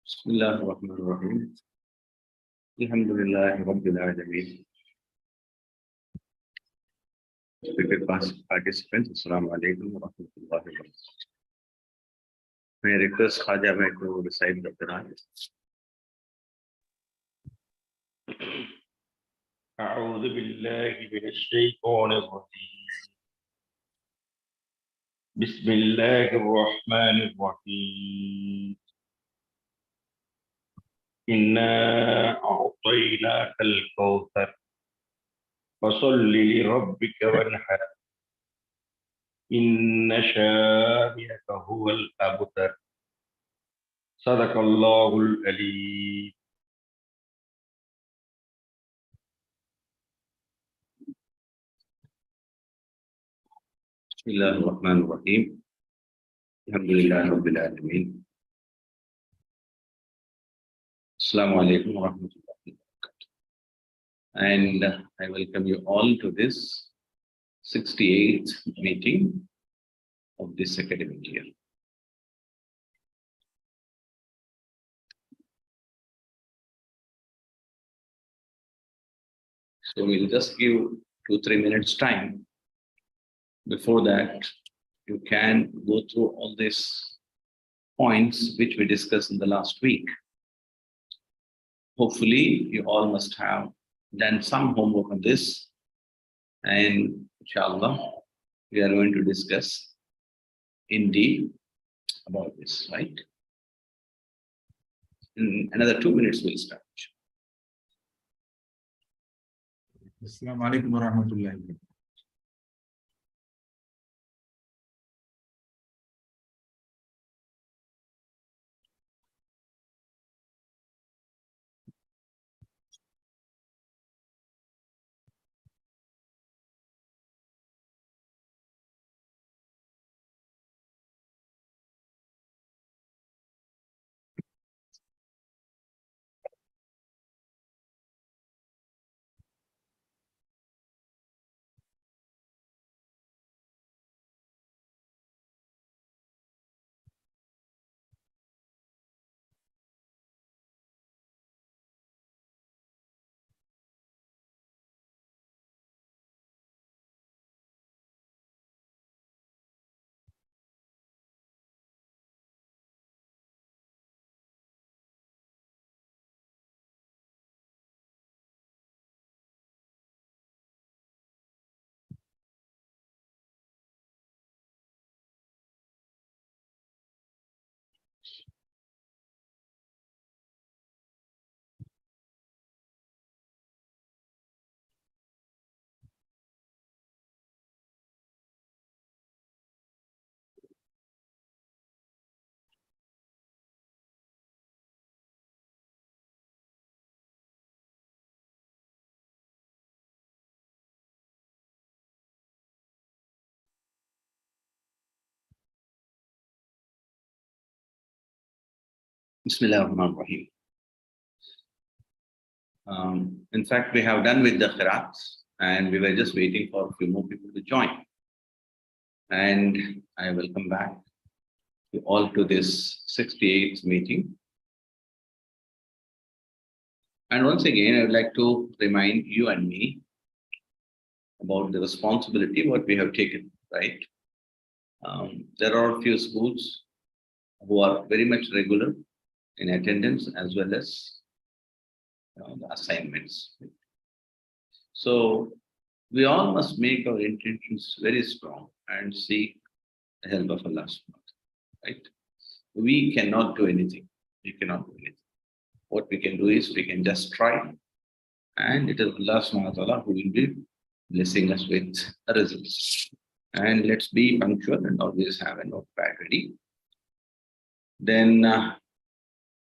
Bismillahirrahmanirrahim. Alhamdulillahi Rabbil Alameen. Respected participants, Assalamu alaikum wa rahmatullahi wa barakatuh. May I request Khaja Bhai to recite the Quran. أعوذ بالله من الشيطان الرجيم بسم الله الرحمن الرحيم إنا أعطيناك الكوثر فصل لربك وانحر إن شانئك هو الأبتر صدق الله العليم. Bismillahirrahmanirrahim. Alhamdulillahi Rabbil Alameen. Assalamu alaikum wa rahmatullahi wa barakatuh. And I welcome you all to this 68th meeting of this academic year. So we'll just give 2-3 minutes time. Before that, you can go through all these points which we discussed in the last week. Hopefully, you all must have done some homework on this, and inshallah, we are going to discuss in deep about this, right? In another 2 minutes, we'll start. Assalamu alaikum wa rahmatullahi wa barakatuh. Bismillahirrahmanirrahim. In fact, we have done with the qira'ats, and we were just waiting for a few more people to join. And I welcome back you all to this 68th meeting. And once again, I would like to remind you and me about the responsibility what we have taken, right? There are a few schools who are very much regular in attendance as well as the assignments. So we all must make our intentions very strong and seek the help of Allah subhanahu wa ta'ala, right? We cannot do anything. We cannot do anything. What we can do is we can just try, and it is Allah subhanahu wa ta'ala who will be blessing us with the results. And let's be punctual and always have a notepad ready. Then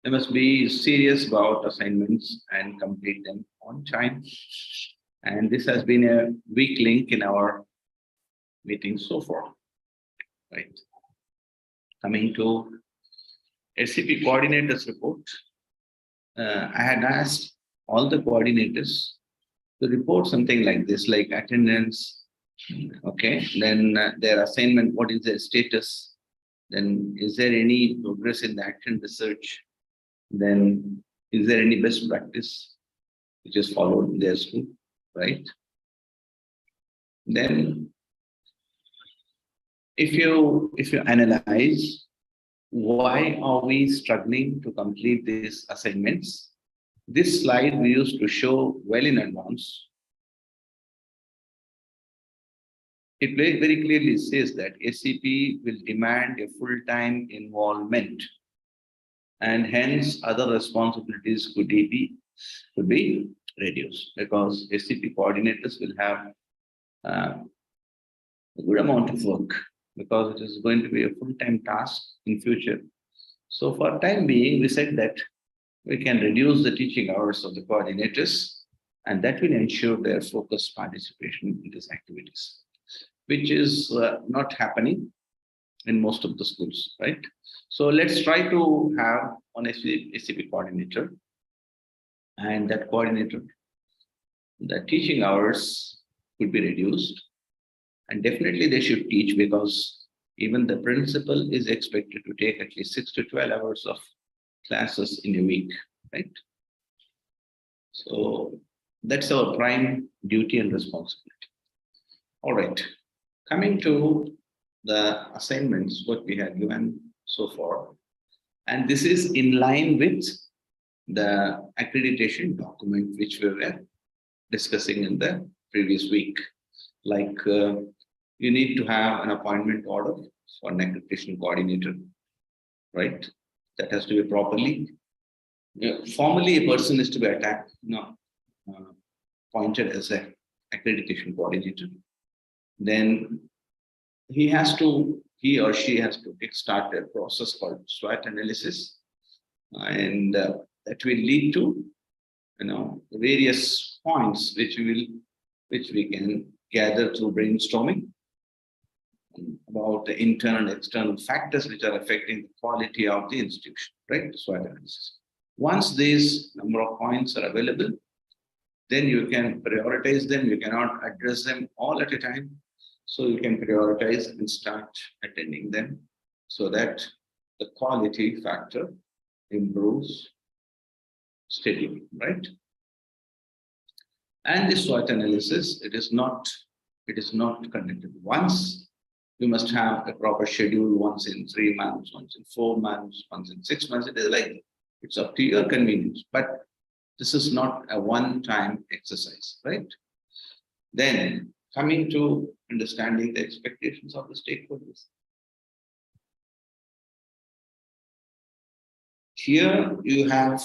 they must be serious about assignments and complete them on time. And this has been a weak link in our meeting so far, right? Coming to SEP coordinators report, I had asked all the coordinators to report something like this, like attendance, okay, then their assignment, what is their status, then is there any progress in the action research, Then, is there any best practice which is followed in their school, right? Then, if you analyze why are we struggling to complete these assignments, this slide we used to show well in advance. It very clearly says that SEP will demand a full-time involvement, and hence other responsibilities could be reduced, because SEP coordinators will have a good amount of work, because it is going to be a full-time task in future. So for time being, we said that we can reduce the teaching hours of the coordinators, and that will ensure their focused participation in these activities, which is not happening in most of the schools, right? So let's try to have an SEP coordinator, and that coordinator, the teaching hours could be reduced, and definitely they should teach, because even the principal is expected to take at least 6 to 12 hours of classes in a week, right? So that's our prime duty and responsibility. All right, coming to the assignments, what we have given so far, and this is in line with the accreditation document which we were discussing in the previous week. Like you need to have an appointment order for an accreditation coordinator, right? That has to be properly. Formally, a person is to be appointed as an accreditation coordinator. Then he or she has to start a process called SWOT analysis, and that will lead to various points which we can gather through brainstorming about the internal and external factors which are affecting the quality of the institution, right? SWOT analysis. Once these number of points are available, then you can prioritize them. You cannot address them all at a time. So you can prioritize and start attending them, so that the quality factor improves steadily, right? And this SWOT analysis, it is not conducted once. You must have a proper schedule, once in 3 months, once in 4 months, once in 6 months. It is like, it's up to your convenience, but this is not a one-time exercise, right? Then coming to understanding the expectations of the stakeholders. Here you have,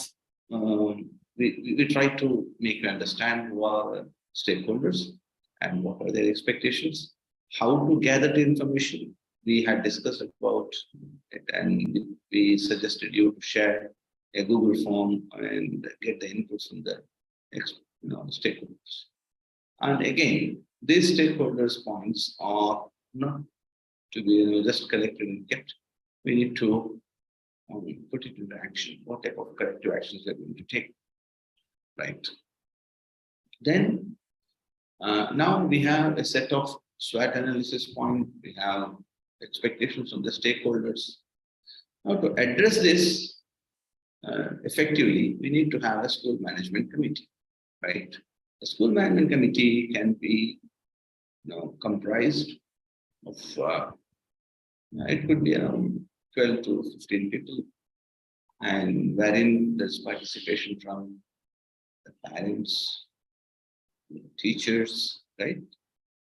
we try to make you understand who are stakeholders and what are their expectations, how to gather the information. We had discussed about it, and we suggested you to share a Google form and get the inputs from the stakeholders. And again, these stakeholders' points are not to be just collected and kept. We need to put it into action. What type of corrective actions we are going to take, right? Then now we have a set of SWOT analysis points. We have expectations from the stakeholders. Now to address this effectively, we need to have a school management committee, right? The school management committee can be comprised of, it could be around 12 to 15 people, and wherein there's participation from the parents, teachers, right?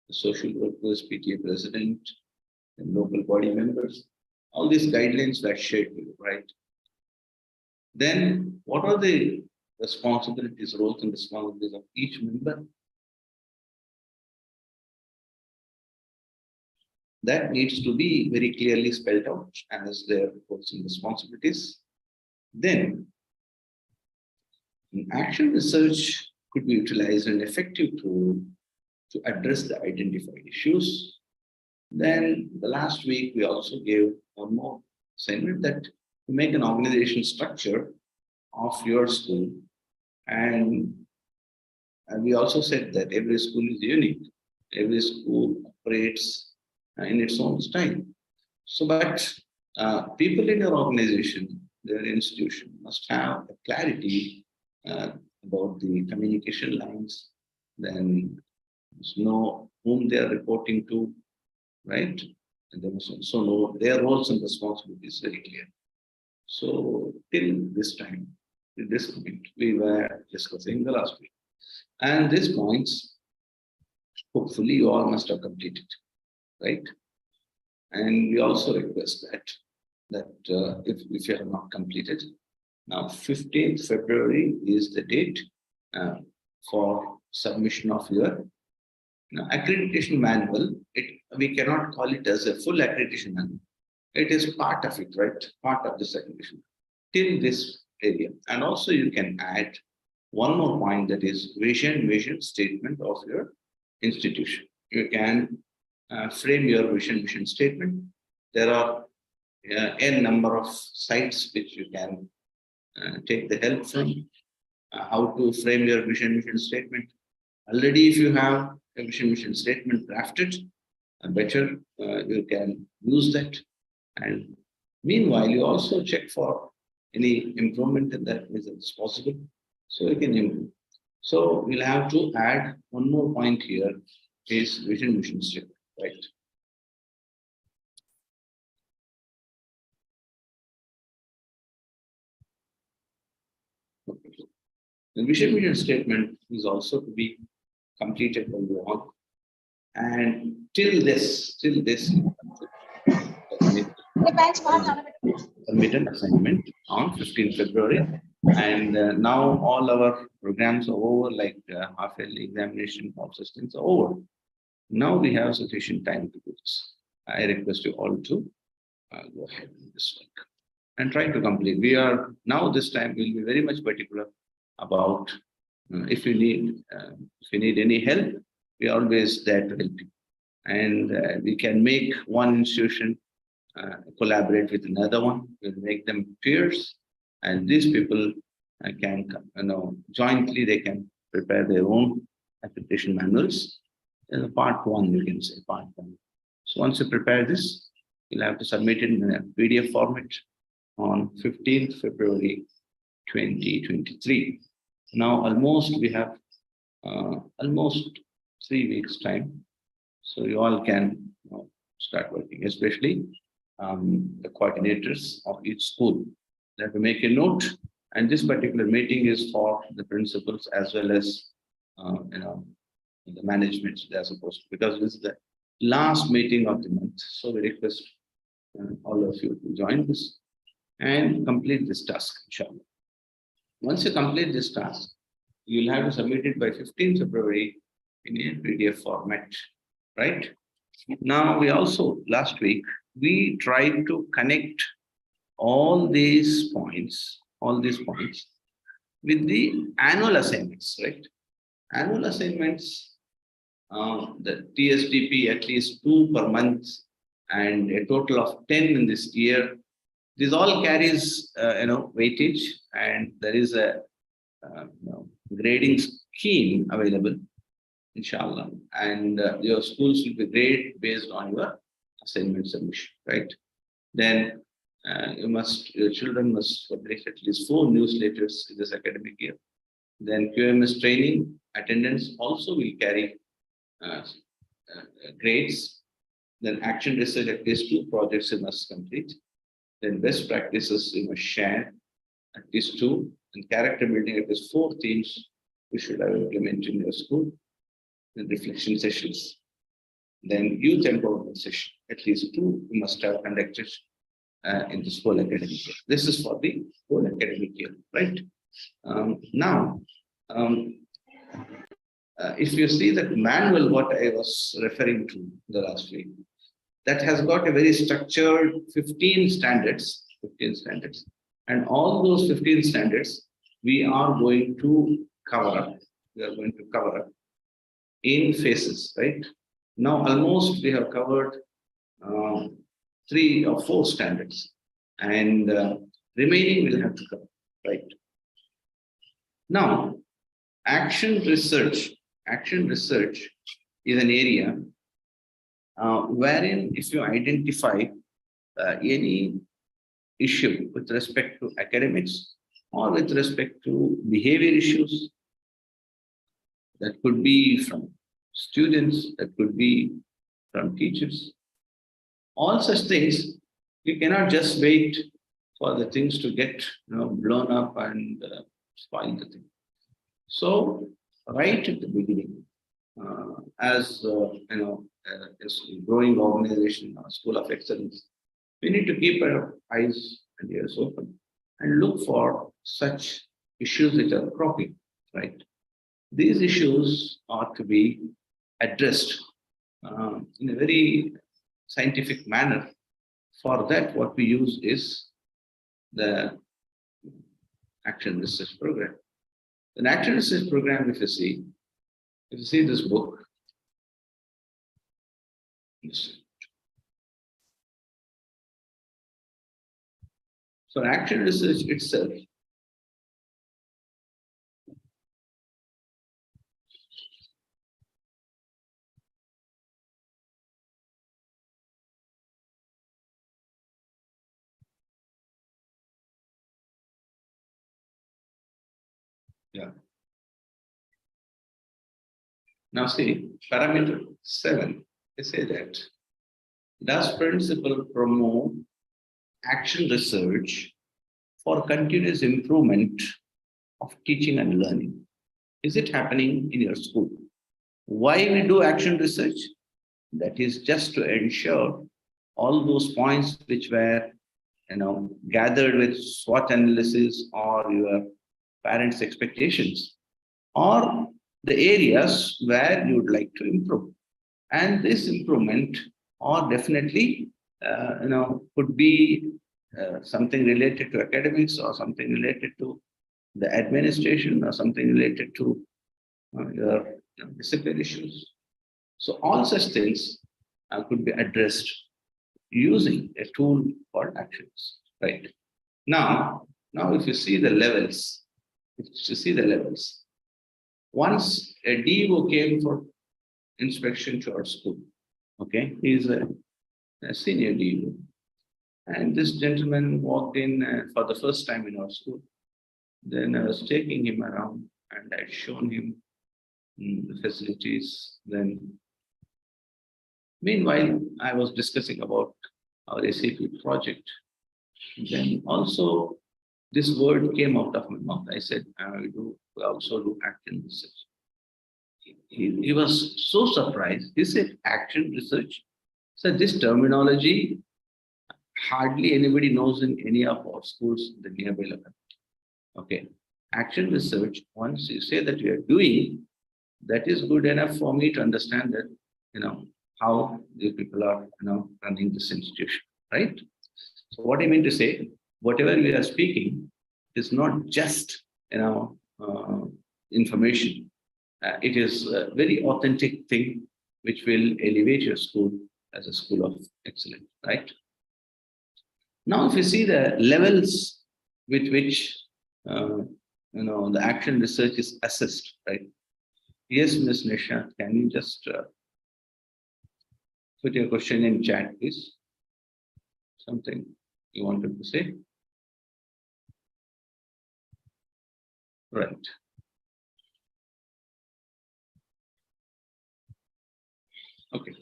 The social workers, PTA president, and local body members. All these guidelines were shared with you, right? Then what are the responsibilities, roles and responsibilities of each member? That needs to be very clearly spelled out as their roles and responsibilities. Then action research could be utilized an effective tool to address the identified issues. Then the last week we also gave one more assignment, that to make an organization structure of your school, and we also said that every school is unique. Every school operates in its own style. So, but people in your organization, their institution must have a clarity about the communication lines, then must know whom they are reporting to, right? And they must also know their roles and responsibilities very clear. So till this time, till this point, we were discussing the last week. And these points, hopefully you all must have completed, right? And we also request that if you have not completed, now 15th February is the date for submission of your accreditation manual. We cannot call it as a full accreditation manual. It is part of it, right? Part of this accreditation till this area. And also you can add one more point, that is vision statement of your institution. You can frame your vision statement. There are n number of sites which you can take the help from. How to frame your vision statement. Already, if you have a vision statement drafted, better you can use that. And meanwhile, you also check for any improvement in that as is possible, so you can improve. So we'll have to add one more point here, is vision statement, right? Okay. The vision statement is also to be completed by you all. And till this submit an assignment on 15th February. And now all our programs are over, like half-yearly examination, all such things are over. Now we have sufficient time to do this. I request you all to go ahead with this work and try to complete. We are now, this time we'll be very much particular about if you need any help, we are always there to help you. And we can make one institution collaborate with another one. We'll make them peers, and these people can, jointly they can prepare their own accreditation manuals. Part one, you can say part one. So once you prepare this, you'll have to submit it in a PDF format on 15th February 2023. Now almost we have almost 3 weeks time, so you all can start working, especially the coordinators of each school. They have to make a note, and this particular meeting is for the principals as well as the management. They are supposed to, because this is the last meeting of the month. So we request all of you to join this and complete this task, inshallah. Once you complete this task, you'll have to submit it by 15th February in a PDF format, right? Now, we also, last week, we tried to connect all these points with the annual assignments, right? Annual assignments, the TSDP at least 2 per month and a total of 10 in this year. This all carries, weightage, and there is a grading scheme available, inshallah. And your schools will be graded based on your assignment submission, right? Then your children must publish at least 4 newsletters in this academic year. Then QMS training attendance also will carry grades. Then action research, at least 2 projects you must complete. Then best practices you must share, at least 2. And character building, at least 4 themes you should have implemented in your school. Then reflection sessions. Then youth empowerment session, at least 2 you must have conducted in this whole academic year. This is for the whole academic year, right? If you see that manual, what I was referring to the last week, that has got a very structured 15 standards, and all those 15 standards we are going to cover up. In phases, right? Now, almost we have covered 3 or 4 standards, and remaining we'll have to cover, right? Now, action research is an area wherein if you identify any issue with respect to academics or with respect to behavior issues. That could be from students, that could be from teachers. All such things, we cannot just wait for the things to get blown up and spoil the thing. So, right at the beginning, as as a growing organization, a school of excellence, we need to keep our eyes and ears open and look for such issues which are cropping, right? These issues are to be addressed in a very scientific manner. For that, what we use is the action research program. An action research program, if you see this book, so action research itself Now see, parameter 7, they say that does principle promote action research for continuous improvement of teaching and learning? Is it happening in your school? Why we do action research? That is just to ensure all those points which were gathered with SWOT analysis or your parents' expectations, or the areas where you would like to improve. And this improvement, or definitely, could be something related to academics or something related to the administration or something related to your discipline issues. So all such things could be addressed using a tool called actions, right? Now if you see the levels, once a DO came for inspection to our school, okay, he's a senior DO, and this gentleman walked in for the first time in our school. Then I was taking him around and I'd shown him the facilities. Then, meanwhile, I was discussing about our SEP project. Then also this word came out of my mouth. I said, we also do action research. He was so surprised. He said, action research? So this terminology, hardly anybody knows in any of our schools in the nearby locality. Okay. Action research, once you say that you are doing, that is good enough for me to understand that, how the people are, running this institution, right? So what I mean to say, whatever we are speaking is not just, information. It is a very authentic thing which will elevate your school as a school of excellence, right? Now, if you see the levels with which, the action research is assessed, right? Yes, Ms. Nisha, can you just put your question in chat, please? Something you wanted to say? Right. Okay.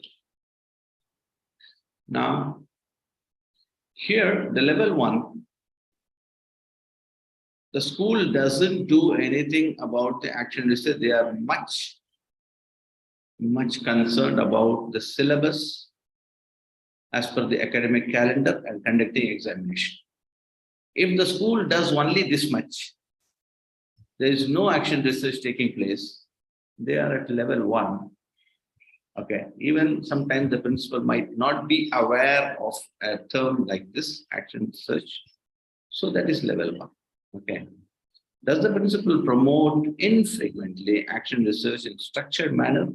Now, here, the level 1, the school doesn't do anything about the action research. They are much concerned about the syllabus as per the academic calendar and conducting examination. If the school does only this much, there is no action research taking place, they are at level 1. Okay, even sometimes the principal might not be aware of a term like this, action research. So that is level 1. Okay. Does the principal promote infrequently action research in structured manner?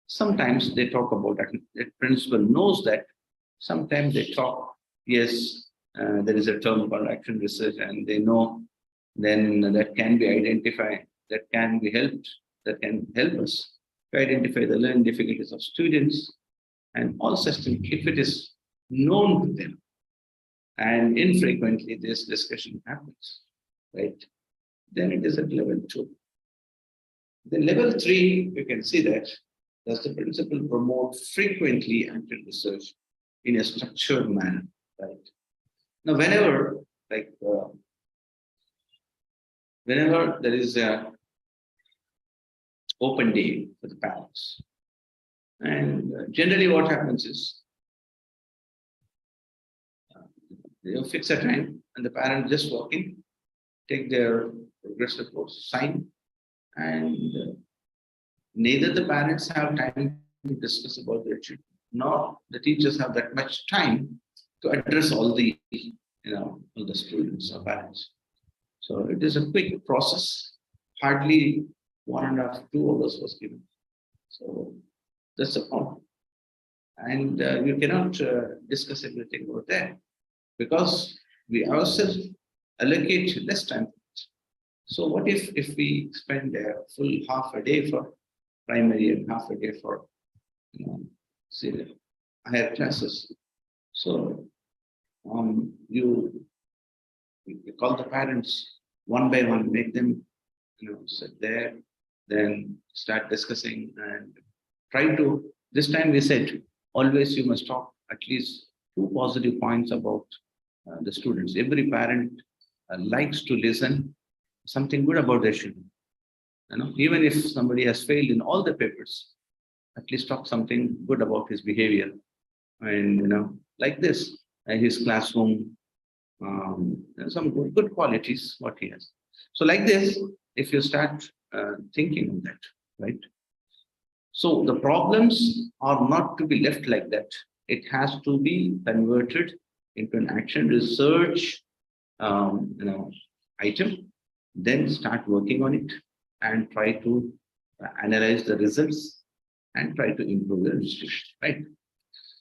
Sometimes they talk about that. The principal knows that. Sometimes they talk, yes, there is a term called action research, and they know then that can be identified, that can be helped, that can help us to identify the learning difficulties of students and all such things. If it is known to them and infrequently this discussion happens, right? Then it is at level 2. Then level 3, you can see that does the principal promote frequently active research in a structured manner, right? Now, whenever there is a open day for the parents, and generally what happens is they fix a time and the parent just walk in, take their progress reports, sign, and neither the parents have time to discuss about their children, nor the teachers have that much time to address all the all the students or parents. So it is a quick process. Hardly 1.5 to 2 hours was given. So that's the problem. And you cannot discuss everything over there because we ourselves allocate less time. So what if we spend a full half a day for primary and half a day for say higher classes? So you call the parents one by one, make them sit there, then start discussing and try to. This time we said always you must talk at least 2 positive points about the students. Every parent likes to listen something good about their children. Even if somebody has failed in all the papers, at least talk something good about his behavior, and like this, his classroom, some good qualities what he has. So like this, if you start thinking of that, right? So the problems are not to be left like that. It has to be converted into an action research item, then start working on it and try to analyze the results and try to improve the institution, right?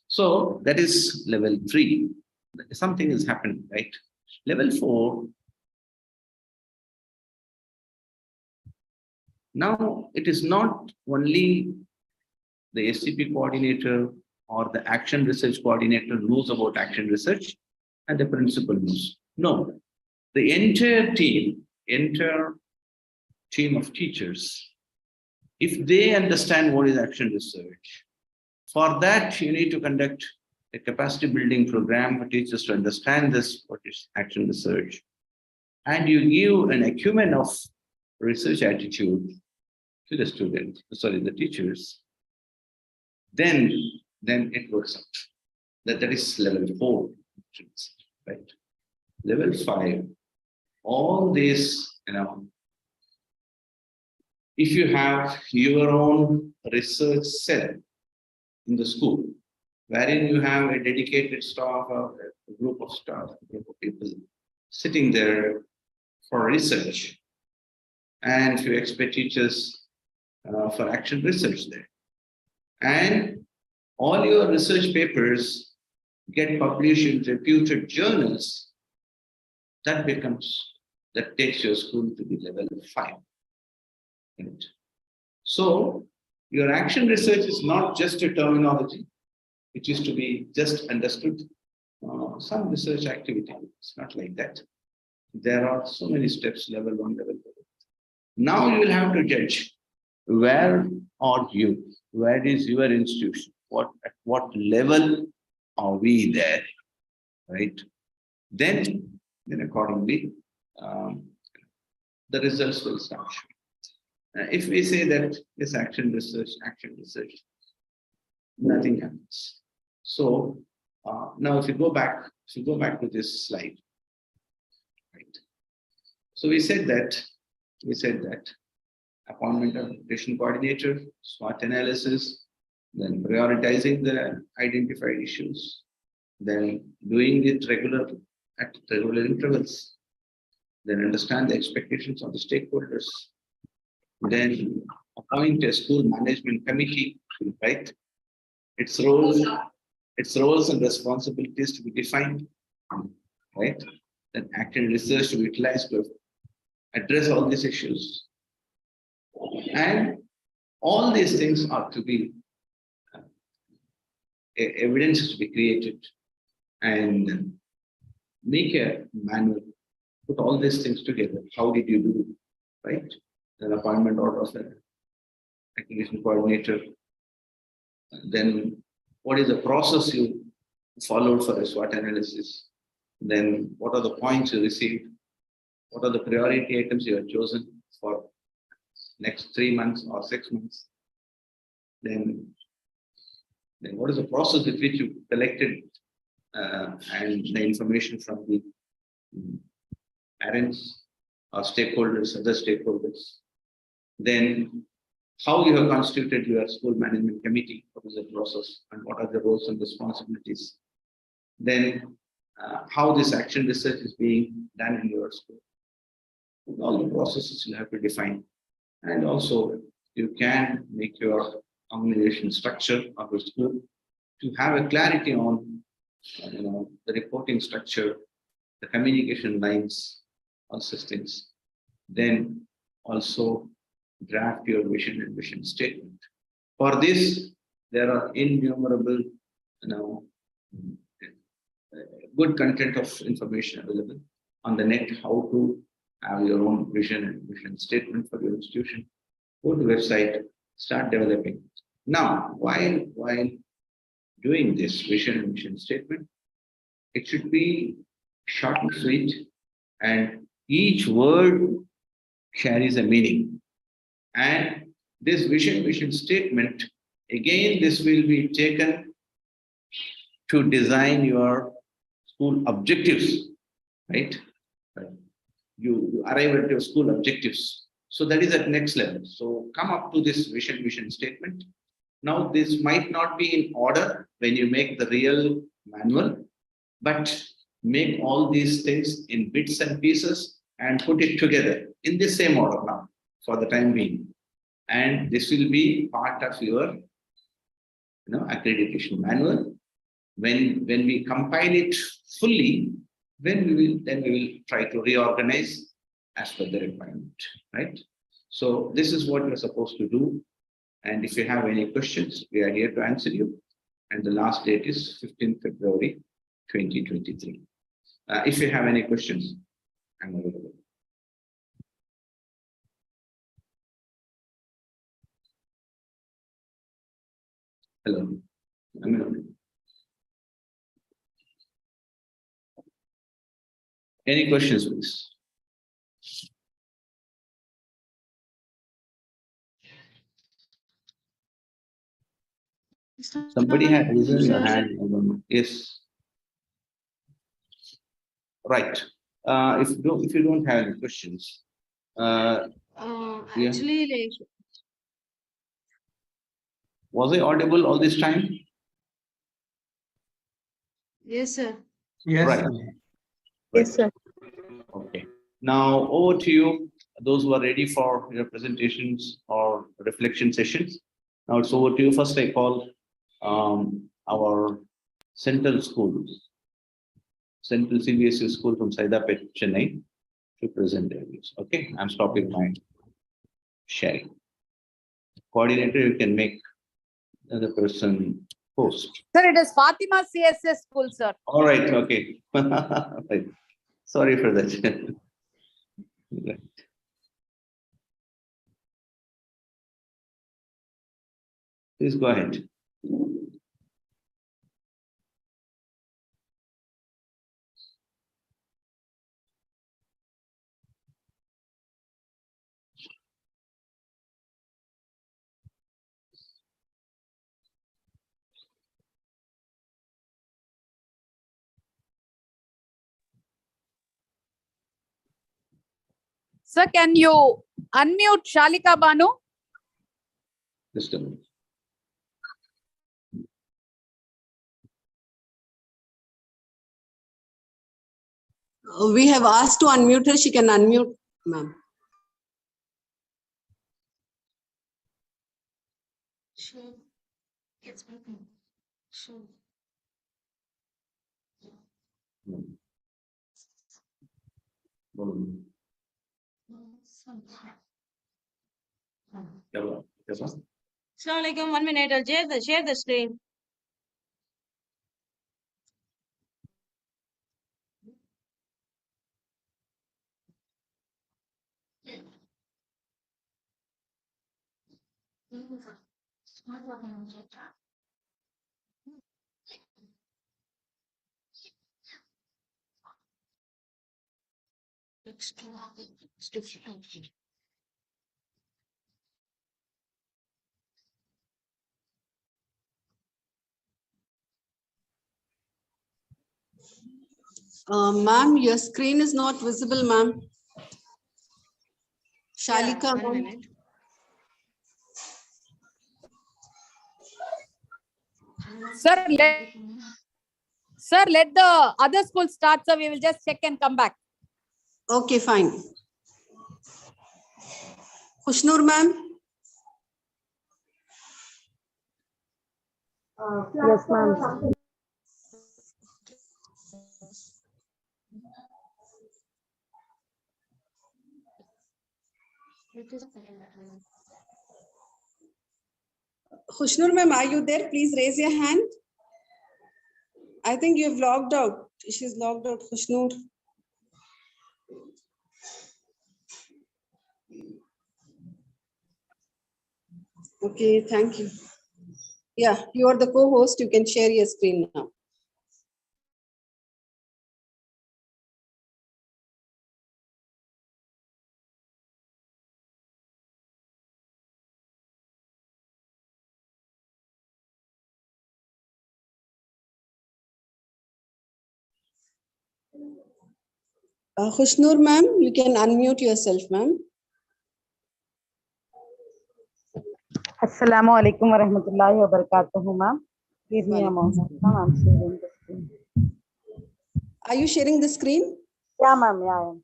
So that is level 3. Something is happening, right? Level 4. Now it is not only the SCP coordinator or the action research coordinator knows about action research and the principal knows. No, the entire team of teachers, if they understand what is action research, for that you need to conduct a capacity building program for teachers to understand this, what is action research, and you give an acumen of research attitude to the students, the teachers, then it works out. That is level 4, right? Level 5, all this, if you have your own research cell in the school, wherein you have a dedicated staff or a group of staff, a group of people sitting there for research, and if you expect teachers for action research there, and all your research papers get published in reputed journals, that takes your school to the level 5. Right? So your action research is not just a terminology, it is to be just understood. Some research activity, it's not like that. There are so many steps, level 1, level 2. Now you will have to judge where is your institution, at what level are we there, right? Then accordingly, the results will start. If we say that this action research, nothing happens. So now if you go back to this slide, right? So we said that appointment of education coordinator, SWOT analysis, then prioritizing the identified issues, then doing it at regular intervals, then understand the expectations of the stakeholders, then appoint a school management committee, right? Its roles and responsibilities to be defined, right? Then action research to be utilized to address all these issues. And all these things are to be evidence to be created, and make a manual, put all these things together. How did you do, right? An appointment order of an acquisition coordinator. Then what is the process you followed for a SWOT analysis? Then what are the points you received? What are the priority items you have chosen for next 3 months or 6 months? Then what is the process with which you collected and the information from the parents or stakeholders, other stakeholders? Then how you have constituted your school management committee, what is the process and what are the roles and responsibilities? Then how this action research is being done in your school. All the processes you have to define. And also you can make your organization structure of the school to have a clarity on the reporting structure, the communication lines, all such things. Then also draft your vision and mission statement. For this, there are innumerable, good content of information available on the net, how to have your own vision and mission statement for your institution. Go to the website, start developing. Now, while doing this vision and mission statement, it should be short and sweet, and each word carries a meaning. And this vision statement, again, this will be taken to design your school objectives, right? You arrive at your school objectives. So that is at next level. So come up to this vision statement. Now, this might not be in order when you make the real manual, but make all these things in bits and pieces and put it together in the same order now for the time being. And this will be part of your accreditation manual. When we compile it fully, then we will try to reorganize as per the requirement, right? So this is what you're supposed to do. And if you have any questions, we are here to answer you. And the last date is 15th February, 2023. If you have any questions, I'm available. Hello. Any questions, please? Somebody had raised their hand. I don't know. Yes. Right. If you don't have any questions, actually, like, was I audible all this time? yes, sir. Yes. Right. Yes, sir. Okay. Now over to you, those who are ready for your presentations or reflection sessions. Now it's over to you. First, I call our Central CBSE school from Saidapet, Chennai, to present their views. Okay, I'm stopping my sharing. Coordinator, you can make another person host. Sir, it is Fatima CSS school, sir. All right, okay. Right. Sorry for that. Right. Please go ahead. Sir, can you unmute Shalika Banu? Just a minute. We have asked to unmute her. She can unmute, ma'am. Sure. Yes, ma'am. Sure. Assalamualaikum. 1 minute. I'll share the screen. Ma'am, your screen is not visible, ma'am. Shalika, One ma'am. minute. Sir, let the other school start, so we will just check and come back. Okay, fine. Khushnur, ma'am. Yes, ma'am. Khushnur, ma'am, are you there? Please raise your hand. I think you've logged out. She's logged out, Khushnur. Okay, thank you. Yeah, you are the co-host. You can share your screen now. Khushnur, ma'am, you can unmute yourself, ma'am. Assalamu alaikum wa rahmatullahi wa barakatuhu, ma'am. Give me a moment, ma'am. I'm sharing the screen. Are you sharing the screen? Yeah, ma'am. Yeah, I am.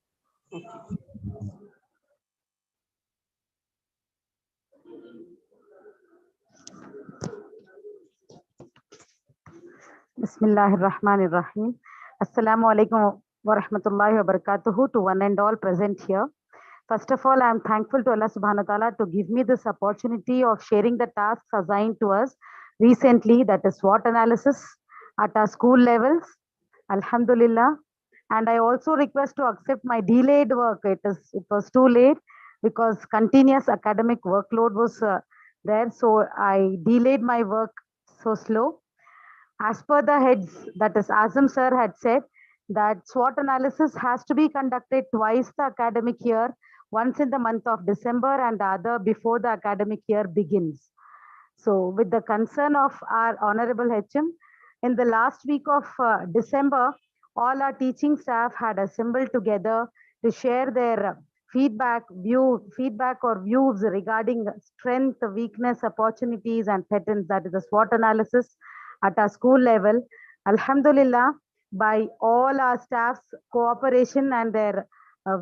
Bismillahir Rahmanir Rahim. Assalamu alaikum wa rahmatullahi wa barakatuhu to one and all present here. First of all, I am thankful to Allah subhanahu wa ta'ala to give me this opportunity of sharing the tasks assigned to us recently, that is SWOT analysis at our school levels. Alhamdulillah. And I also request to accept my delayed work. It was too late because continuous academic workload was there. So I delayed my work so slow. As per the heads, that is Azam sir had said that SWOT analysis has to be conducted twice the academic year, once in the month of December and the other before the academic year begins. So with the concern of our Honorable HM, in the last week of December, all our teaching staff had assembled together to share their feedback or views regarding strength, weakness, opportunities, and patterns. That is the SWOT analysis at our school level. Alhamdulillah, by all our staff's cooperation and their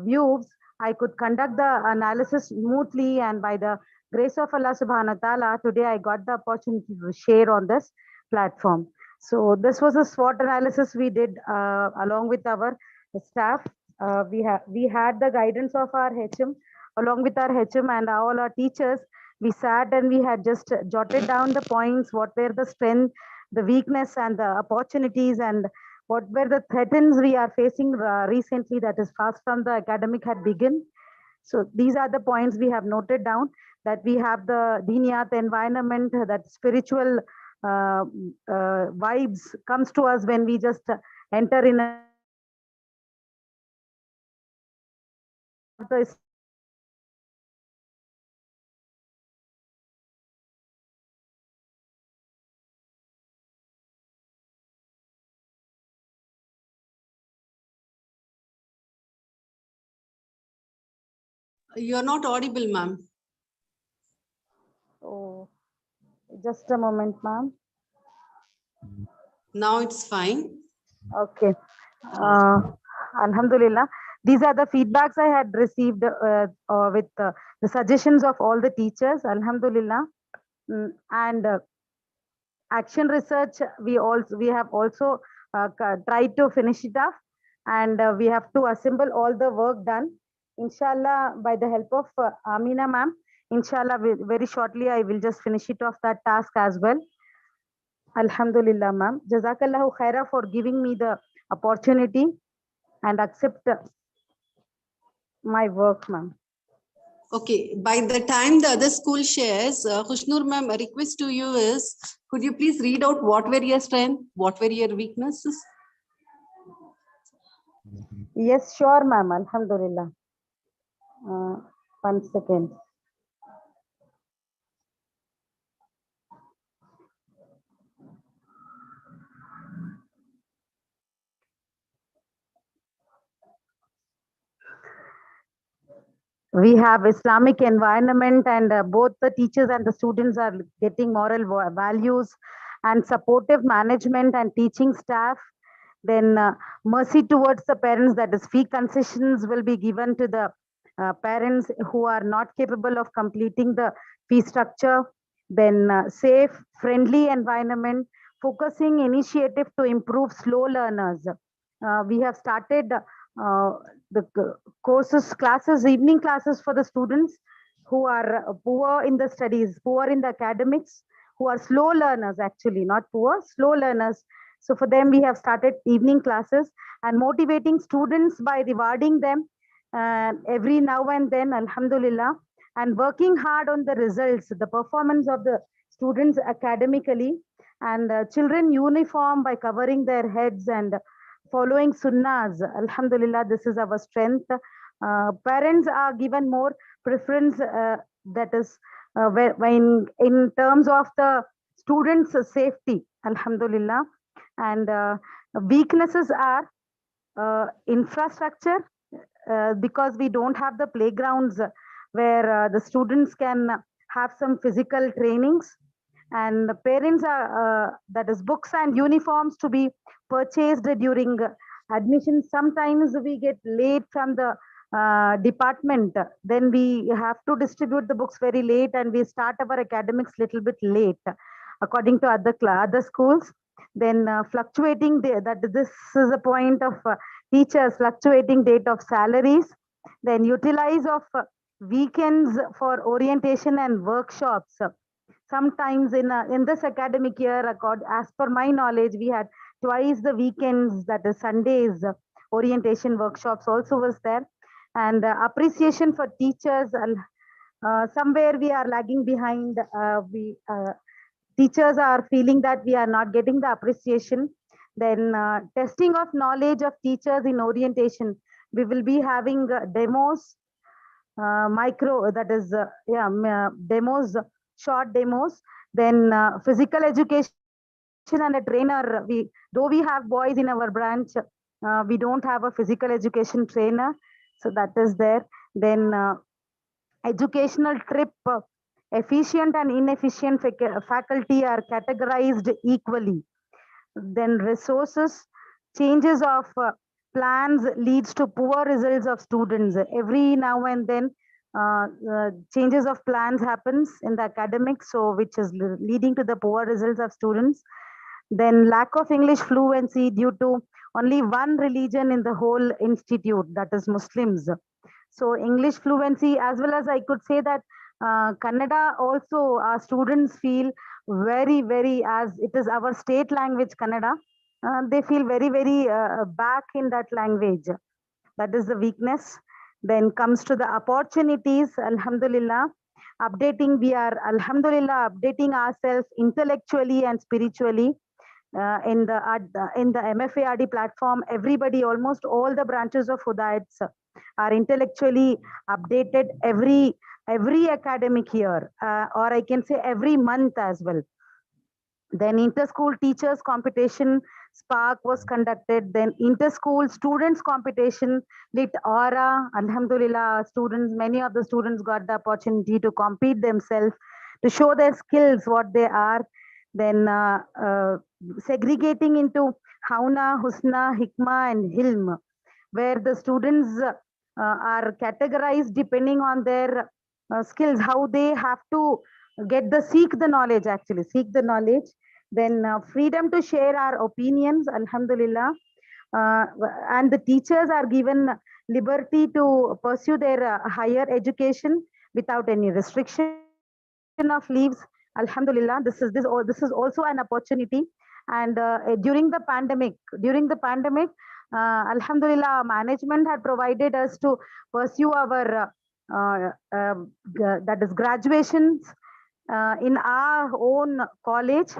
views, I could conduct the analysis smoothly, and by the grace of Allah subhanahu wa ta'ala, today I got the opportunity to share on this platform. So this was a SWOT analysis we did along with our staff. We had the guidance of our HM, along with our HM and all our teachers. We sat and we had just jotted down the points, what were the strength, the weakness and the opportunities, and what were the threats we are facing recently, that is fast from the academic had begun. So these are the points we have noted down, that we have the diniyat environment, that spiritual vibes comes to us when we just enter in a You're not audible, ma'am. Oh, just a moment, ma'am. Now it's fine. Okay. Alhamdulillah. These are the feedbacks I had received with the suggestions of all the teachers. Alhamdulillah. And action research, we have also tried to finish it off, and we have to assemble all the work done. Inshallah, by the help of Amina ma'am, inshallah, very shortly I will just finish it off that task as well. Alhamdulillah, ma'am. Jazakallahu khaira for giving me the opportunity and accept my work, ma'am. Okay, by the time the other school shares, Khushnur ma'am, a request to you is, could you please read out what were your strengths, what were your weaknesses? Yes, sure, ma'am. Alhamdulillah. 1 second. We have Islamic environment, and both the teachers and the students are getting moral values and supportive management and teaching staff. Then mercy towards the parents, that is fee concessions will be given to the parents who are not capable of completing the fee structure. Then safe, friendly environment, focusing initiative to improve slow learners. We have started the courses, classes, evening classes for the students who are poor in the studies, poor in the academics, who are slow learners actually, not poor, slow learners. So for them, we have started evening classes and motivating students by rewarding them every now and then, alhamdulillah, and working hard on the results, the performance of the students academically, and children uniform by covering their heads and following sunnahs. Alhamdulillah, this is our strength. Parents are given more preference, that is when in terms of the students' safety, alhamdulillah. And weaknesses are infrastructure, because we don't have the playgrounds where the students can have some physical trainings, and the parents are that is books and uniforms to be purchased during admission. Sometimes we get late from the department, then we have to distribute the books very late, and we start our academics little bit late according to other schools. Then fluctuating that this is a point of teachers, fluctuating date of salaries. Then utilize of weekends for orientation and workshops. Sometimes in this academic year, as per my knowledge, we had twice the weekends, that is Sundays, orientation workshops also was there. And appreciation for teachers, and somewhere we are lagging behind. Teachers are feeling that we are not getting the appreciation. Then testing of knowledge of teachers in orientation. We will be having demos, micro, that is demos, short demos. Then physical education and a trainer. Though we have boys in our branch, we don't have a physical education trainer, so that is there. Then educational trip, efficient and inefficient faculty are categorized equally. Then resources, changes of plans leads to poor results of students. Every now and then changes of plans happens in the academics, so which is leading to the poor results of students. Then lack of English fluency due to only one religion in the whole institute, that is Muslims. So English fluency, as well as I could say that Kannada also, our students feel very, as it is our state language, Kannada, they feel very back in that language. That is the weakness. Then comes to the opportunities, alhamdulillah. Updating, we are alhamdulillah updating ourselves intellectually and spiritually. In the MFERD platform, everybody, almost all the branches of Hudayats are intellectually updated every academic year, or I can say every month as well. Then inter-school teachers competition, Spark was conducted. Then inter-school students competition, Lit Aura, alhamdulillah, students, many of the students got the opportunity to compete themselves, to show their skills, what they are. Then segregating into Hauna, Husna, Hikma, and Hilm, where the students are categorized depending on their skills, how they have to seek the knowledge, actually, seek the knowledge. Then freedom to share our opinions, alhamdulillah. And the teachers are given liberty to pursue their higher education without any restriction of leaves. Alhamdulillah, this is also an opportunity. And during the pandemic, alhamdulillah, management had provided us to pursue our that is graduations in our own college.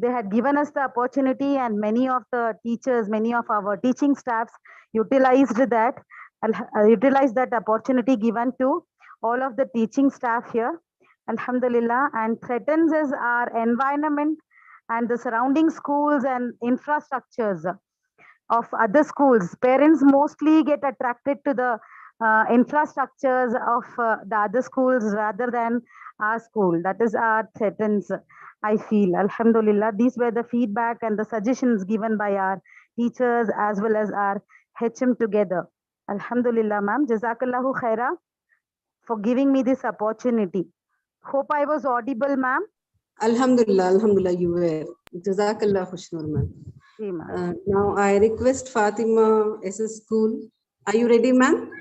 They had given us the opportunity, and many of the teachers, many of our teaching staffs utilized that opportunity given to all of the teaching staff here. Alhamdulillah, and threatens is our environment and the surrounding schools and infrastructures of other schools. Parents mostly get attracted to the infrastructures of the other schools rather than our school. That is our threatens, I feel. Alhamdulillah, these were the feedback and the suggestions given by our teachers as well as our HM together. Alhamdulillah, ma'am. Jazakallahu khaira for giving me this opportunity. Hope I was audible, ma'am. Alhamdulillah, Alhamdulillah, you were. Jazakallah Khushnur, ma'am. See, ma'am. Now I request Fatima SS School. Are you ready, ma'am?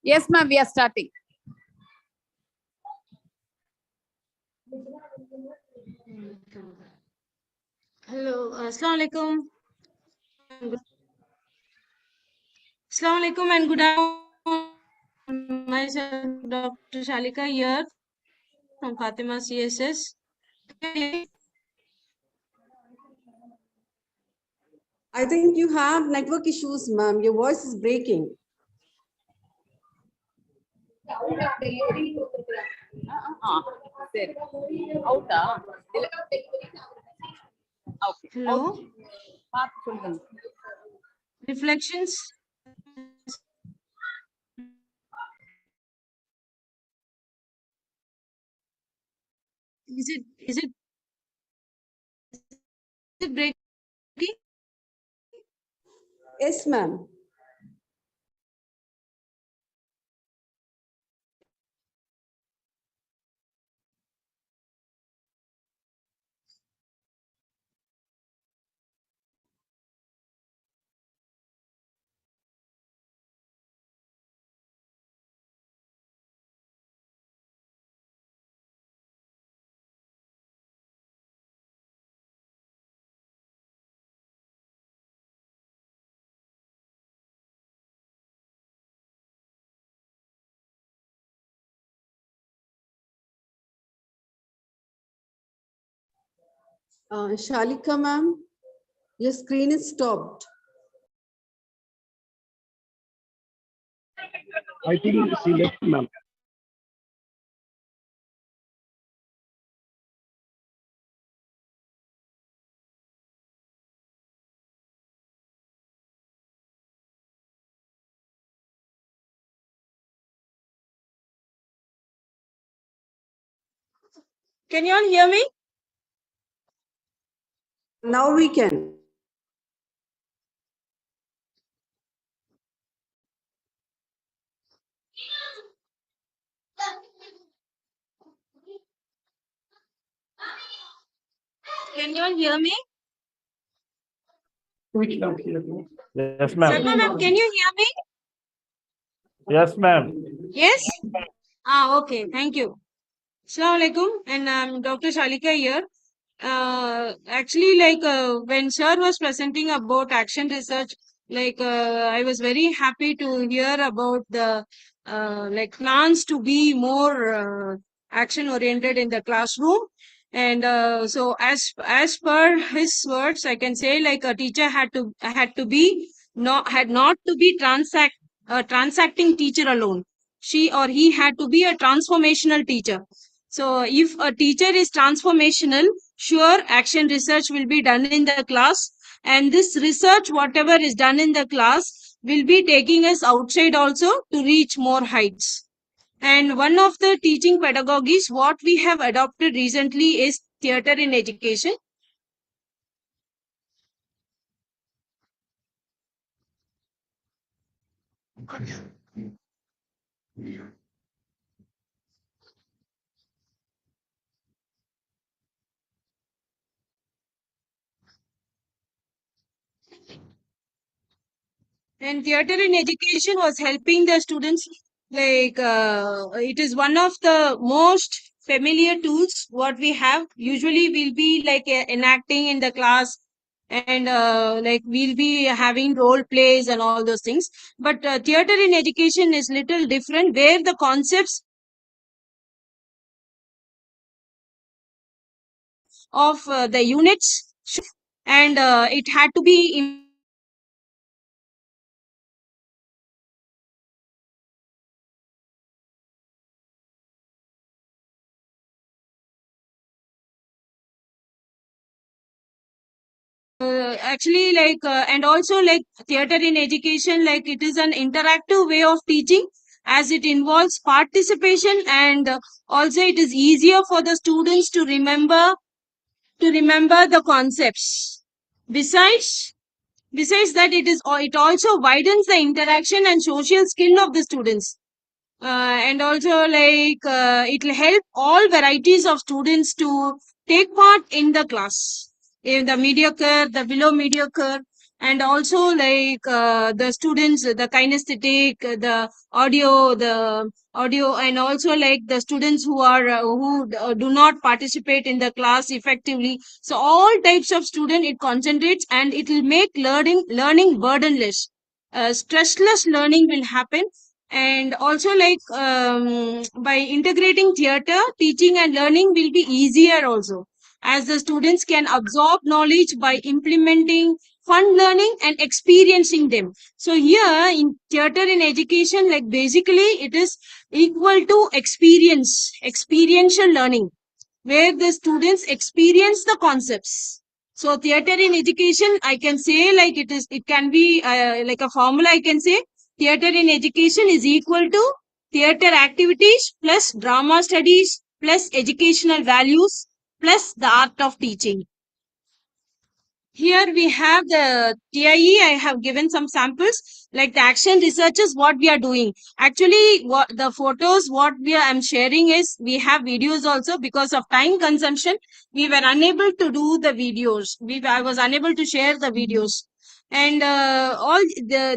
Yes, ma'am, we are starting. Hello, Assalamu alaikum. Assalamu alaikum and good afternoon. Myself, Dr. Shalika here from Fatima CSS. I think you have network issues, ma'am. Your voice is breaking. Hello, reflections. Is it breaking? Yes, ma'am. Shalika, ma'am, your screen is stopped. I think she left, ma'am. Can you all hear me? Now we can. Can you all hear me? Yes, Salma ma'am, can you hear me? Yes, ma'am. Yes? Okay, thank you. Assalamu alaikum, and I'm Dr. Shalika here. Actually, when sir was presenting about action research, I was very happy to hear about the plans to be more action oriented in the classroom. And so as per his words, I can say like a teacher had to be not to be transacting teacher alone. She or he had to be a transformational teacher. So if a teacher is transformational, sure, action research will be done in the class. And this research, whatever is done in the class, will be taking us outside also to reach more heights. And one of the teaching pedagogies, what we have adopted recently is theater in education. And theater in education was helping the students. It is one of the most familiar tools what we have. Usually we'll be enacting in the class and like we'll be having role plays and all those things. But theater in education is little different, where the concepts of the units and it had to be actually like and also like theater in education, like it is an interactive way of teaching, as it involves participation, and also it is easier for the students to remember the concepts. Besides that, it also widens the interaction and social skill of the students. And also like it will help all varieties of students to take part in the class, in the mediocre, the below mediocre, and also like the students, the kinesthetic, the audio, and also like the students who are do not participate in the class effectively. So all types of student it concentrates, and it will make learning burdenless. Stressless learning will happen. And also like by integrating theater, teaching and learning will be easier also, as the students can absorb knowledge by implementing fun learning and experiencing them. So here in theater in education, like basically it is equal to experiential learning, where the students experience the concepts. So theater in education, I can say like it can be like a formula. I can say theater in education is equal to theater activities plus drama studies plus educational values plus the art of teaching. Here we have the TIE. I have given some samples, like the action research is what we are doing. Actually, what the photos, what I'm sharing is, we have videos also. Because of time consumption, we were unable to do the videos. I was unable to share the videos. And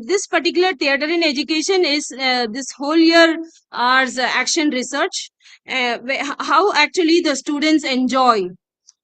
this particular theater in education is this whole year ours action research. How actually the students enjoy,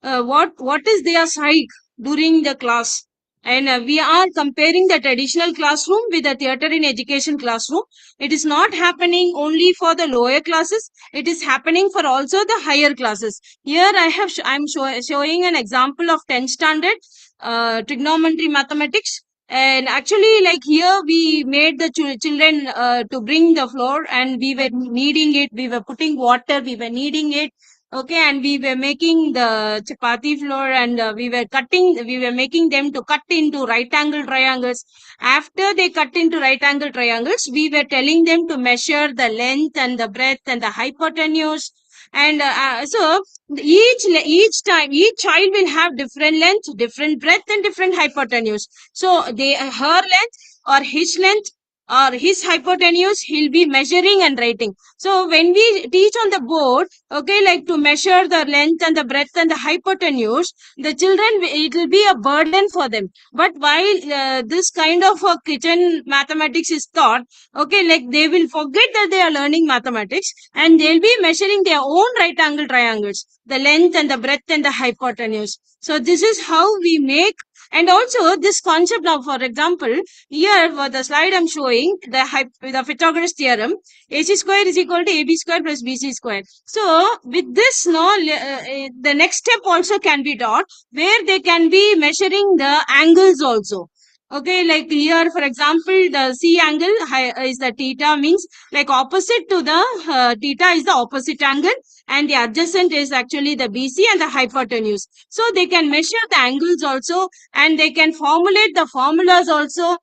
what is their psyche during the class. And we are comparing the traditional classroom with the theater in education classroom. It is not happening only for the lower classes, it is happening for also the higher classes. Here I'm showing an example of 10th standard trigonometry mathematics. And actually like here we made the children to bring the floor, and we were kneading it, we were putting water, we were kneading it. Okay, and we were making the chapati flour, and we were making them to cut into right angle triangles. After they cut into right angle triangles, we were telling them to measure the length and the breadth and the hypotenuse. And so each child will have different length, different breadth, and different hypotenuse. So her length or his length or his hypotenuse, he'll be measuring and writing. So when we teach on the board, okay, like to measure the length and the breadth and the hypotenuse, the children, it will be a burden for them. But while this kind of kitchen mathematics is taught, okay, like they will forget that they are learning mathematics, and they'll be measuring their own right angle triangles, the length and the breadth and the hypotenuse. So this is how we make. And also this concept of, for example, here for the slide I'm showing the Pythagoras theorem, AC square is equal to AB square plus BC square. So with this, the next step also can be taught, where they can be measuring the angles also. Okay, like here, for example, the C angle is the theta, means like opposite to the theta is the opposite angle, and the adjacent is actually the BC and the hypotenuse. So they can measure the angles also, and they can formulate the formulas also.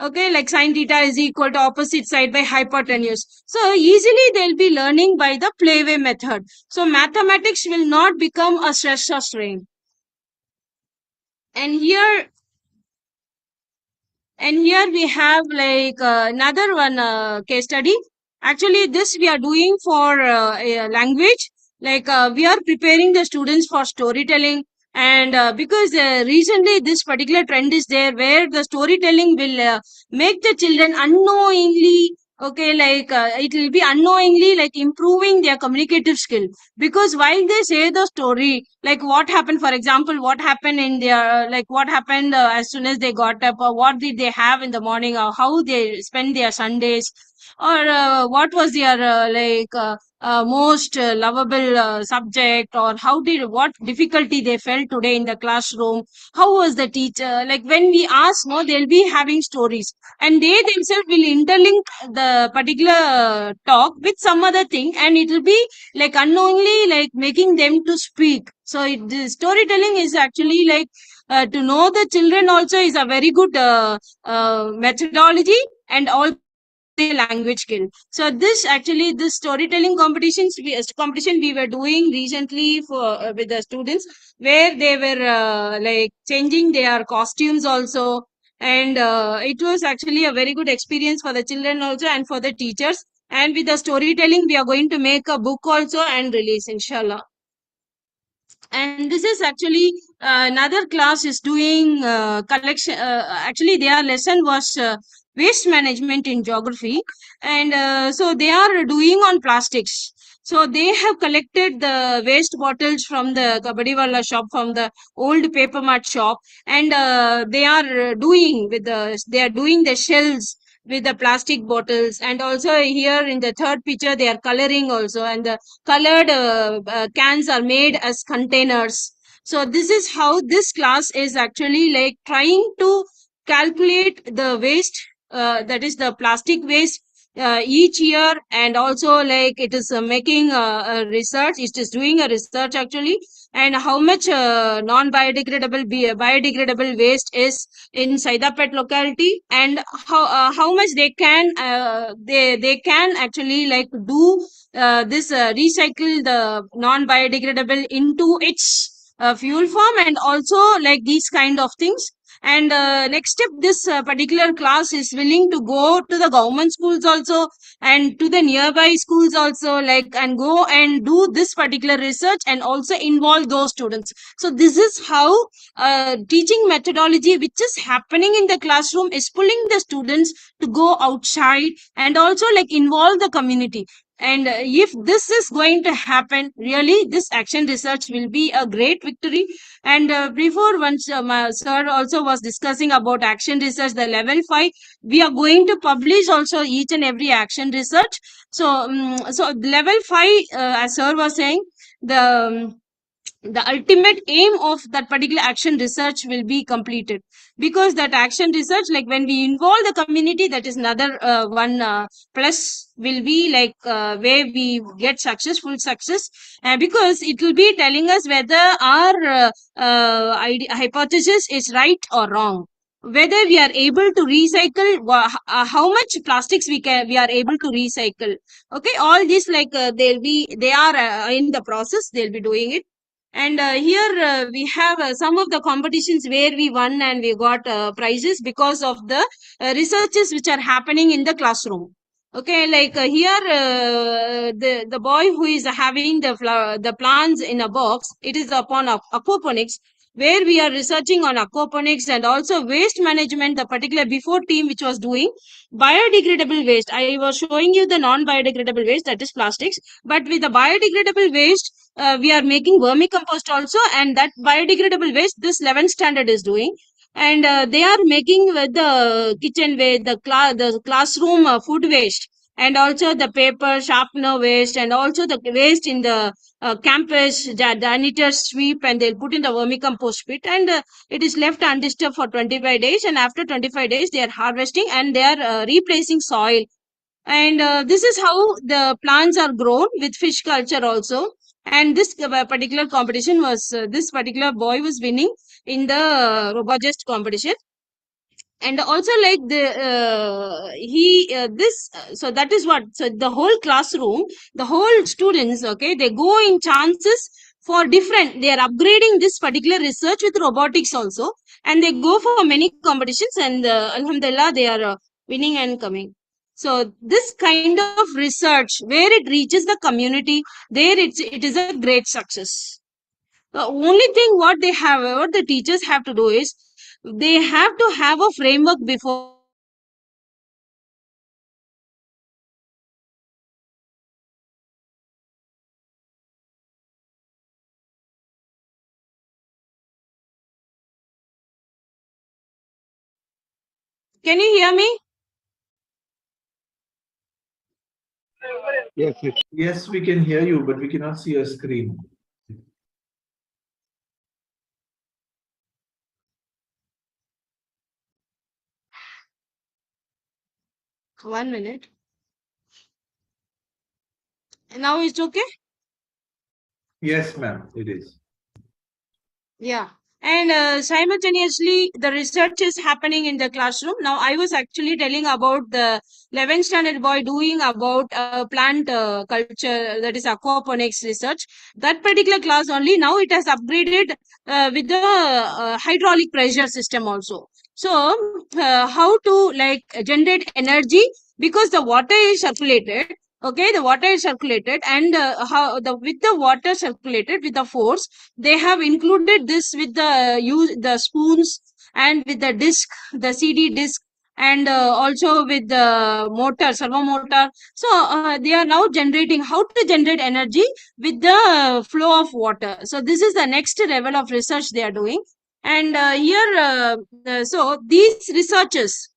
Okay, like sine theta is equal to opposite side by hypotenuse. So easily they'll be learning by the playway method. So mathematics will not become a stress or strain. And here we have like another one case study. Actually, this we are doing for a language. Like we are preparing the students for storytelling. And because recently this particular trend is there, where the storytelling will make the children unknowingly Okay, like it will be unknowingly like improving their communicative skill, because while they say the story, like what happened, for example, what happened in their like what happened as soon as they got up, or what did they have in the morning, or how they spend their Sundays, or what was their most lovable subject, or how did what difficulty they felt today in the classroom, how was the teacher, like when we ask, no, they'll be having stories, and they themselves will interlink the particular talk with some other thing, and it will be like unknowingly like making them to speak. So the storytelling is actually like to know the children also is a very good methodology, and also improve their language skill. So this actually this storytelling competition we were doing recently for with the students, where they were like changing their costumes also, and it was actually a very good experience for the children also and for the teachers. And with the storytelling we are going to make a book also and release, inshallah. And this is actually another class is doing collection, actually their lesson was waste management in geography, and so they are doing on plastics. So they have collected the waste bottles from the kabadiwala shop, from the old paper mart shop, and they are doing with the they are doing the shells with the plastic bottles. And also here in the third picture they are coloring also, and the colored cans are made as containers. So this is how this class is actually like trying to calculate the waste, that is the plastic waste each year. And also like it is making a research, it is doing a research actually, and how much biodegradable waste is in Saidapet locality, and how much they can actually like do this recycle the non-biodegradable into its fuel form, and also like these kind of things. And next step, this particular class is willing to go to the government schools also, and to the nearby schools also, like, and go and do this particular research and also involve those students. So this is how teaching methodology which is happening in the classroom is pulling the students to go outside and also like involve the community. And if this is going to happen, really, this action research will be a great victory. And before, once my sir also was discussing about action research, the level 5, we are going to publish also each and every action research. So, so level 5, as sir was saying, the ultimate aim of that particular action research will be completed, because that action research, like when we involve the community, that is another one plus will be like where we get successful success, because it will be telling us whether our hypothesis is right or wrong, whether we are able to recycle, how much plastics we are able to recycle. Okay, all this like they are in the process, they'll be doing it. And here we have some of the competitions where we won and we got prizes because of the researches which are happening in the classroom. Okay, like here the boy who is having the plants in a box, it is upon aquaponics, where we are researching on aquaponics and also waste management. The particular before team which was doing biodegradable waste, I was showing you the non-biodegradable waste, that is plastics, but with the biodegradable waste we are making vermicompost also, and that biodegradable waste this 11th standard is doing. And they are making with the kitchen waste, the classroom food waste, and also the paper sharpener waste, and also the waste in the campus janitors sweep, and they'll put in the vermicompost pit, and it is left undisturbed for 25 days, and after 25 days they are harvesting and they are replacing soil. And this is how the plants are grown with fish culture also. And this particular competition was this particular boy was winning in the robust competition. And also like the he this so that is what, so the whole classroom, the whole students, okay, they go in chances for different, they are upgrading this particular research with robotics also, and they go for many competitions, and alhamdulillah they are winning and coming. So this kind of research where it reaches the community, there it is a great success. The only thing what they have, what the teachers have to do is they have to have a framework before Can you hear me? Yes, yes. Yes, we can hear you, but we cannot see your screen. One minute. Now it's okay? Yes, ma'am, it is. Yeah. And simultaneously, the research is happening in the classroom. Now, I was actually telling about the 11th standard boy doing about plant culture, that is aquaponics research. That particular class only, now it has upgraded with the hydraulic pressure system also. So, how to like generate energy, because the water is circulated. Okay, the water is circulated, and how the with the water circulated with the force, they have included this with the use the spoons and with the disc, the CD disc, and also with the motor, servo motor. So they are now generating how to generate energy with the flow of water. So this is the next level of research they are doing. And so these researchers,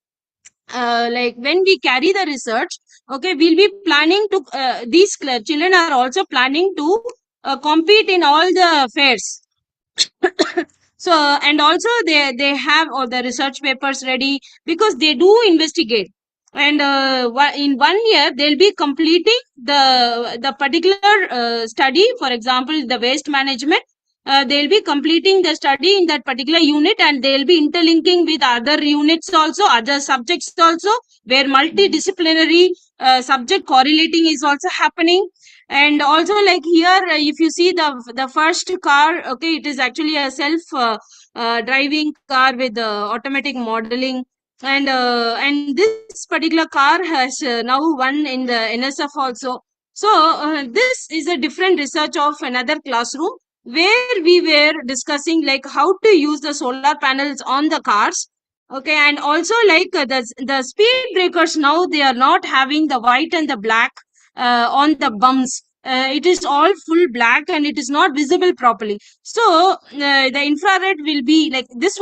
like when we carry the research, okay, we'll be planning to these children are also planning to compete in all the fairs. So and also they have all the research papers ready, because they do investigate. And in 1 year they'll be completing the particular study. For example, the waste management, they'll be completing the study in that particular unit, and they'll be interlinking with other units also, other subjects also, where multidisciplinary subject correlating is also happening. And also, like here, if you see the first car, okay, it is actually a self driving car with automatic modeling. And this particular car has now won in the NSF also. So this is a different research of another classroom, where we were discussing like how to use the solar panels on the cars. Okay, and also like the speed breakers, now they are not having the white and the black on the bumps. It is all full black, and it is not visible properly. So the infrared will be like this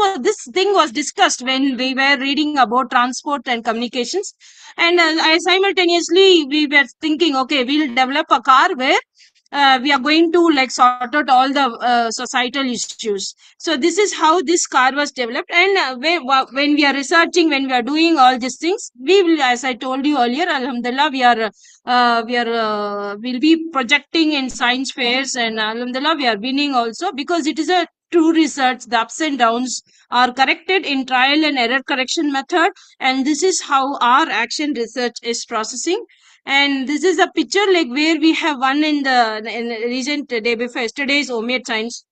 thing was discussed when we were reading about transport and communications. And I simultaneously we were thinking, okay, we'll develop a car where we are going to like sort out all the societal issues. So this is how this car was developed. And when we are researching, when we are doing all these things, we will, as I told you earlier, alhamdulillah, we'll be projecting in science fairs, and alhamdulillah we are winning also, because it is a true research. The ups and downs are corrected in trial and error correction method, and this is how our action research is processing. And this is a picture like where we have won in the recent day before yesterday's OMED Science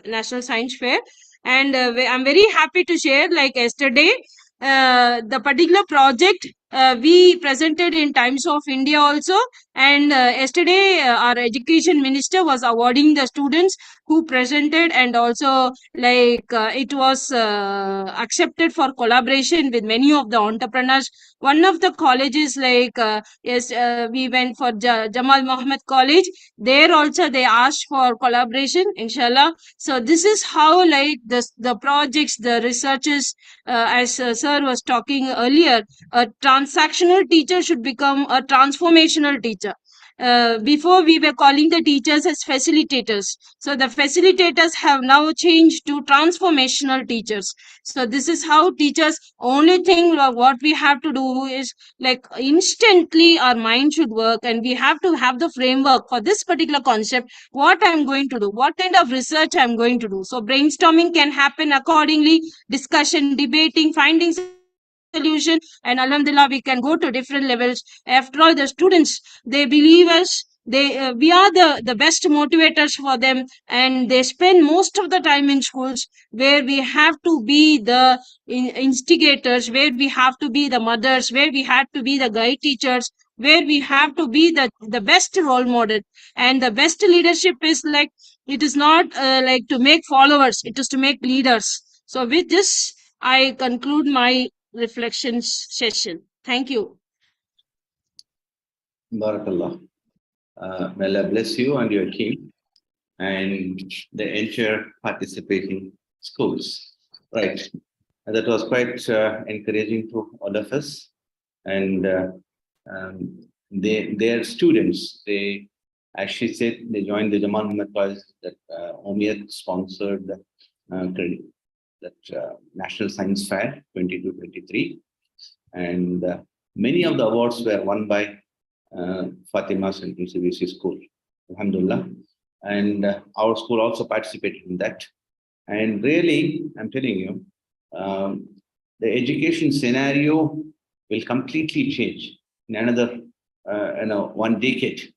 National Science Fair. And I'm very happy to share, like yesterday, the particular project we presented in Times of India also. And yesterday our education minister was awarding the students who presented, and also like it was accepted for collaboration with many of the entrepreneurs. One of the colleges, like yes, we went for Jamal Mohammed College. There also they asked for collaboration, inshallah. So this is how like the projects, the researches, as sir was talking earlier, a transactional teacher should become a transformational teacher. Before we were calling the teachers as facilitators. So the facilitators have now changed to transformational teachers. So this is how teachers, only thing what we have to do is like instantly our mind should work, and we have to have the framework for this particular concept, what I'm going to do, what kind of research I'm going to do. So brainstorming can happen accordingly, discussion, debating, finding solution, and alhamdulillah we can go to different levels. After all, the students, they believe us, we are the best motivators for them, and they spend most of the time in schools, where we have to be the instigators, where we have to be the mothers, where we have to be the guide teachers, where we have to be the best role model. And the best leadership is like, it is not like to make followers, it is to make leaders. So with this I conclude my reflections session. Thank you. Barakallah. May Allah bless you and your team and the entire participating schools. Right. That was quite encouraging to all of us. And their students, as she said, they joined the Jamal Muhammad College that Omiyat sponsored that National Science Fair 22-23. And many of the awards were won by Fatima Central CBSE School, Alhamdulillah. And our school also participated in that. And really, I'm telling you, the education scenario will completely change in another, 1 decade.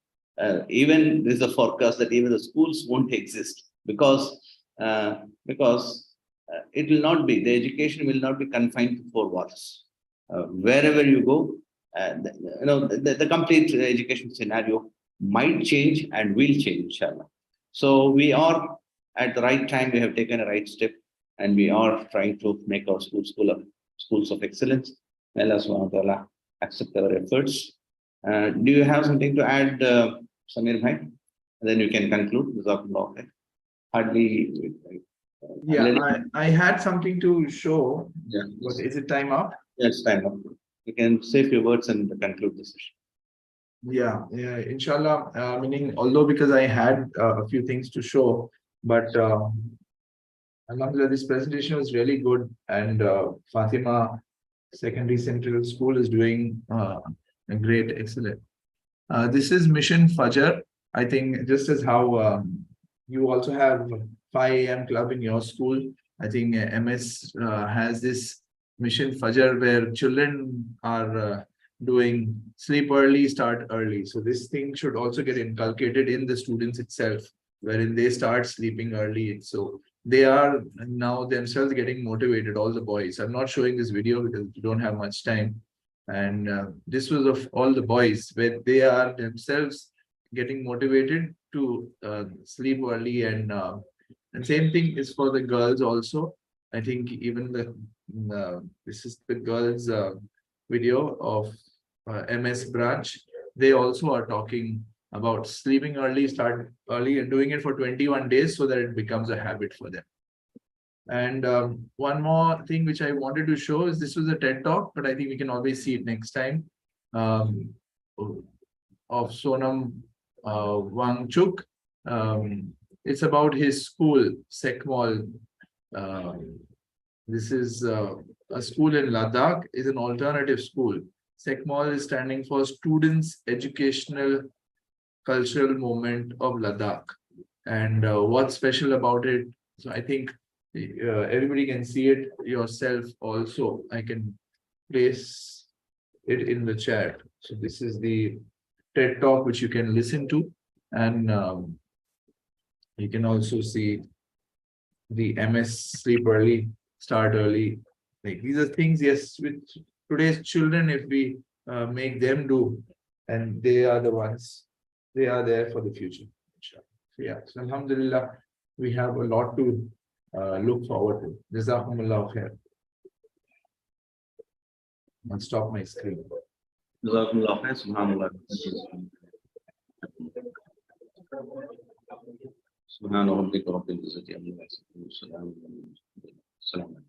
Even there's a forecast that even the schools won't exist because it will not be, the education will not be confined to 4 walls. Wherever you go, the complete education scenario might change and will change, inshallah. So we are at the right time, we have taken a right step, and we are trying to make our schools of excellence. May Allah subhanahu wa ta'ala accept our efforts. Do you have something to add, Samir Bhai? And then you can conclude. Jazakumullah khair. Hardly. Yeah, I had something to show. Yeah. But is it time up? Yes, time up. You can say a few words and conclude the session. Yeah, inshallah, meaning although because I had a few things to show, but alhamdulillah, this presentation was really good, and Fatima Secondary Central School is doing a great, excellent. This is Mission Fajr. I think just as how you also have 5 a.m. club in your school, I think MS has this Mission Fajr where children are doing sleep early, start early. So this thing should also get inculcated in the students itself, wherein they start sleeping early. So they are now themselves getting motivated, all the boys. I'm not showing this video because we don't have much time. And this was of all the boys, where they are themselves getting motivated to sleep early. And same thing is for the girls also. I think even this is the girls video of MS branch. They also are talking about sleeping early, start early, and doing it for 21 days so that it becomes a habit for them. And one more thing which I wanted to show is this was a TED talk, but I think we can always see it next time, of Sonam Wangchuk. It's about his school, Sekmol. This is a school in Ladakh, is an alternative school. Sekmol is standing for Students Educational Cultural Movement of Ladakh. And what's special about it? So I think everybody can see it yourself also. I can place it in the chat. So this is the TED talk which you can listen to, and you can also see the MS sleep early, start early. Like these are things, yes, with today's children, if we make them do, and they are the ones, they are there for the future. So yeah, so alhamdulillah, we have a lot to look forward to. Jazakumullah khair. I'll stop my screen. Jazakumullah khair. Subhanallah. Subhana rabbika rabbil izzati amma yasifun. Salamun alaykum.